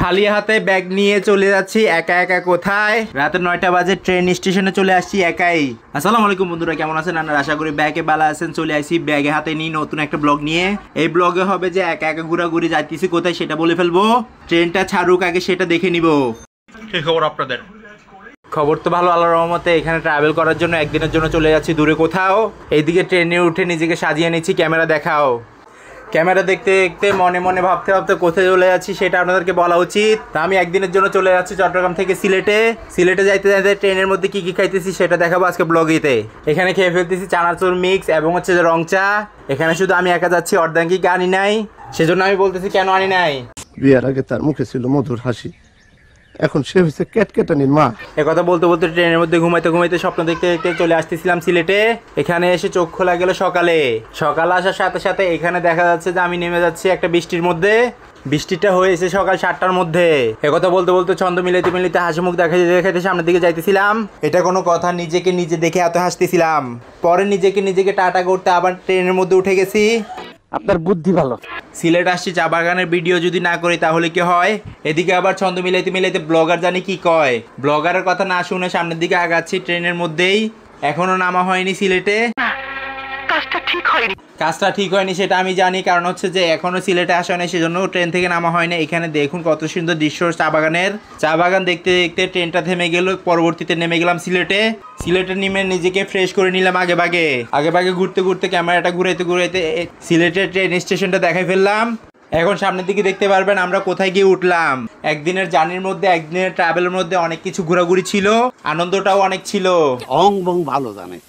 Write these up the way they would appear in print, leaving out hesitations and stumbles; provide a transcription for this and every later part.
খালি হাতে ব্যাগ নিয়ে চলে যাচ্ছি একা একা কোথায়। রাতে 9টা বাজে ট্রেন স্টেশনে চলে আসছি একাই। আসসালামু আলাইকুম বন্ধুরা, কেমন আছেন? আপনারা আশা করি ব্যাগে ভালো আছেন। চলে আসছি ব্যাগে হাতে নিয়ে নতুন একটা ব্লগ নিয়ে। এই ব্লগে হবে যে একা একা ঘোরাঘুরি যাইতেছি কোথায় সেটা বলে ফেলবো। ট্রেনটা ছাড়ুক আগে সেটা দেখে নিব। কি খবর আপনাদের? খবর তো ভালো, আল্লাহর রহমতে। এখানে ট্রাভেল করার জন্য একদিনের জন্য চলে যাচ্ছি দূরে কোথাও। এইদিকে ট্রেনে উঠে নিজেকে সাজিয়ে নিচ্ছি। ক্যামেরা দেখাও। ক্যামেরা দেখতে দেখতে মনে মনে ভাবতে ভাবতে কোথায় চলে যাচ্ছি সেটা আপনাদেরকে বলা উচিত। তা আমি একদিনের জন্য চলে যাচ্ছি চট্টগ্রাম থেকে সিলেটে। সিলেটে যাইতে যাইতে ট্রেনের মধ্যে কি কি খাইতেছি সেটা দেখাবো আজকে ব্লগেতে। এখানে খেয়ে ফেলতেছি চানাচুর মিক্স এবং হচ্ছে যে রং চা। এখানে শুধু আমি একা যাচ্ছি, অর্ধাঙ্গিকে আনি নাই। সেজন্য আমি বলতেছি কেন আনি নাই। বিয়ের আগে তার মুখে ছিল মধুর হাসি, এখন সে হয়েছে ক্যাটক্যাটানির মা। একথা বলতে বলতে ট্রেনের মধ্যে ঘুমাইতে ঘুমাইতে স্বপ্ন দেখতে দেখতে চলে আসতেছিলাম সিলেটে। এখানে এসে চোখ খোলা গেল সকালে আসার সাথে সাথে এখানে দেখা যাচ্ছে যে আমি নেমে যাচ্ছি একটা বৃষ্টির মধ্যে। বৃষ্টিটা হয়েছে সকাল 7টার মধ্যে। একথা বলতে বলতে ছন্দ মিলাইতে মিলাইতে হাসি মুখ দেখাইতে দেখাইতে সামনের দিকে যাইতেছিলাম। এটা কোনো কথা? নিজেকে নিজে দেখে এত হাসতেছিলাম। পরে নিজেকে টাটা করতে আবার ট্রেনের মধ্যে উঠে গেছি। আপনার বুদ্ধি ভালো। সিলেট আসছি চা বাগানের ভিডিও যদি না করি তাহলে কি হয়। এদিকে আবার ছন্দ মিলাইতে মিলাইতে ব্লগার জানি কি কয়। ব্লগারের কথা না শুনে সামনের দিকে আগাচ্ছি ট্রেনের মধ্যেই। এখনো নামা হয়নি সিলেটে। কাজটা ঠিক হয়নি সেটা আমি জানি, কারণ হচ্ছে যে এখনো সিলেটে আসা হয়নি, সেজন্য ট্রেন থেকে নামা হয়নি। এখানে দেখুন কত সুন্দর দৃশ্য চা বাগানের। চা বাগান দেখতে দেখতে ট্রেনটা থেমে গেল। পরবর্তীতে নেমে গেলাম সিলেটে নেমে নিজেকে ফ্রেশ করে নিলাম আগে ভাগে ঘুরতে ঘুরতে ক্যামেরাটা ঘুরাইতে সিলেটের ট্রেন স্টেশনটা দেখাই ফেললাম। এখন সামনের দিকে দেখতে পারবেন আমরা কোথায় গিয়ে উঠলাম। একদিনের জার্নির মধ্যে, একদিনের ট্রাভেলের মধ্যে অনেক কিছু ঘোরাঘুরি ছিল, আনন্দটাও অনেক ছিল। অং বং ভালো জানে।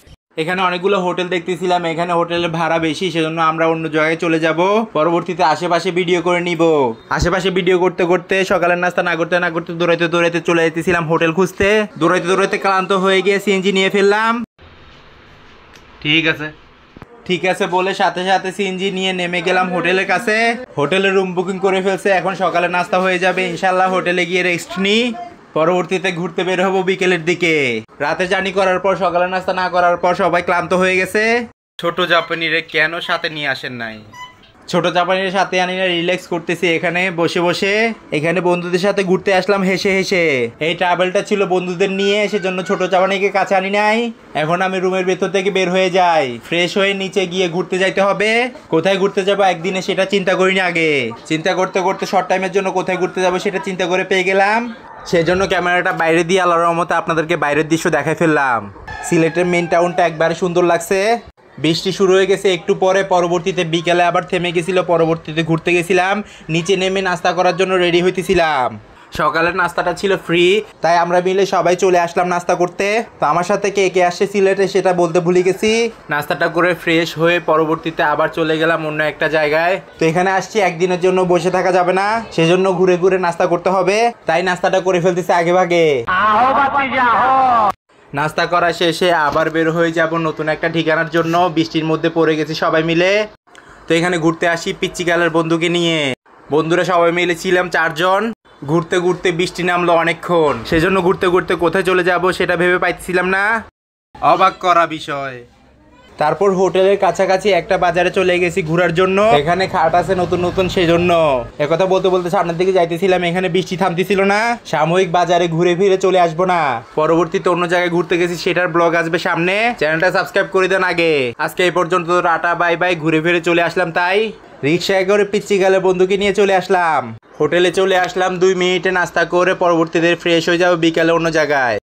এখানে অনেকগুলো হোটেল দেখতেছিলাম। এখানে হোটেলের ভাড়া বেশি, সেজন্য আমরা অন্য জায়গায় চলে যাব। পরবর্তীতে আশেপাশে ভিডিও করে নিব। আশেপাশে ভিডিও করতে করতে সকালের নাস্তা না করতে দৌড়াইতে চলে যেতেছিলাম হোটেল খুঁজতে। দৌড়াইতে ক্লান্ত হয়ে গিয়ে সিএনজি নিয়ে ফেললাম। ঠিক আছে বলে সাথে সাথে সিএনজি নিয়ে নেমে গেলাম হোটেলের কাছে। হোটেলের রুম বুকিং করে ফেলছে। এখন সকালে নাস্তা হয়ে যাবে ইনশাল্লাহ। হোটেলে গিয়ে রেস্ট নিই। পরবর্তীতে ঘুরতে বের হবো বিকেলের দিকে। রাতে জার্নি করার পর সকালে নাস্তা না করার পর সবাই ক্লান্ত হয়ে গেছে। ছোট জাপানিরে কেন সাথে নিয়ে আসেন নাই? ছোট জাপানির সাথে আনি না, রিল্যাক্স করতেছি এখানে বসে বসে। এখানে বন্ধুদের সাথে ঘুরতে আসলাম হেসে হেসে। এই ট্রাভেলটা ছিল বন্ধুদের নিয়ে, সেজন্য ছোট জাপানিকে কাছে আনি নাই। এখন আমি রুমের ভেতর থেকে বের হয়ে যাই, ফ্রেশ হয়ে নিচে গিয়ে ঘুরতে যাইতে হবে। কোথায় ঘুরতে যাবো একদিনে সেটা চিন্তা করিনি আগে। চিন্তা করতে করতে শর্ট টাইমের জন্য কোথায় ঘুরতে যাবো সেটা চিন্তা করে পেয়ে গেলাম। সেজন্য ক্যামেরাটা বাইরে দিয়ে আল্লাহর রহমতে আপনাদেরকে বাইরের দৃশ্য দেখাই ফেললাম। সিলেটের মেইন টাউনটা একবারে সুন্দর লাগছে। বৃষ্টি শুরু হয়ে গেছে একটু পরে। পরবর্তীতে বিকেলে আবার থেমে গেছিল। পরবর্তীতে ঘুরতে গেছিলাম। নিচে নেমে নাস্তা করার জন্য রেডি হইতেছিলাম। সকালের নাস্তাটা ছিল ফ্রি, তাই আমরা মিলে সবাই চলে আসলাম নাস্তা করতে। তো আমার সাথে কে কে আসছে সিলেটে সেটা বলতে ভুলে গেছি। নাস্তাটা করে ফ্রেশ হয়ে পরবর্তীতে আবার চলে গেলাম অন্য একটা জায়গায়। তো এখানে আসছি একদিনের জন্য, বসে থাকা যাবে না, সেজন্য ঘুরে ঘুরে নাস্তা করতে হবে। তাই নাস্তাটা করে ফেলতেছি আগে ভাগে। নাস্তা করা শেষে আবার বের হয়ে যাব নতুন একটা ঠিকানার জন্য। বৃষ্টির মধ্যে পড়ে গেছি সবাই মিলে। তো এখানে ঘুরতে আসি পিচ্চিকালের বন্ধুকে নিয়ে। বন্ধুরা সবাই মিলে ছিলাম 4 জন। ঘুরতে ঘুরতে বৃষ্টি নামলো অনেকক্ষণ, সেজন্য ঘুরতে ঘুরতে কোথায় চলে যাব সেটা ভেবে পাইতেছিলাম না। অবাক করা বিষয়। তারপর হোটেলের কাছাকাছি একটা বাজারে চলে গেছি ঘোরার জন্য। এখানে খাট আছে নতুন সেজন্য। একথা বলতে বলতে সামনের দিকে যাইতেছিলাম। এখানে বৃষ্টি থামতেছিল না। সাময়িক বাজারে ঘুরে ফিরে চলে আসবো না। পরবর্তীতে অন্য জায়গায় ঘুরতে গেছি, সেটার ব্লগ আসবে সামনে। চ্যানেলটা সাবস্ক্রাইব করে দেন আগে। আজকে এই পর্যন্ত, টাটা বাই বাই। ঘুরে ফিরে চলে আসলাম তাই রিক্সায় করে পিচ্চিকালের বন্ধুকে নিয়ে চলে আসলাম। হোটেলে চলে আসলাম 2 মিনিটে নাস্তা করে। পরবর্তীতে ফ্রেশ হয়ে যাবো বিকালে অন্য জায়গায়।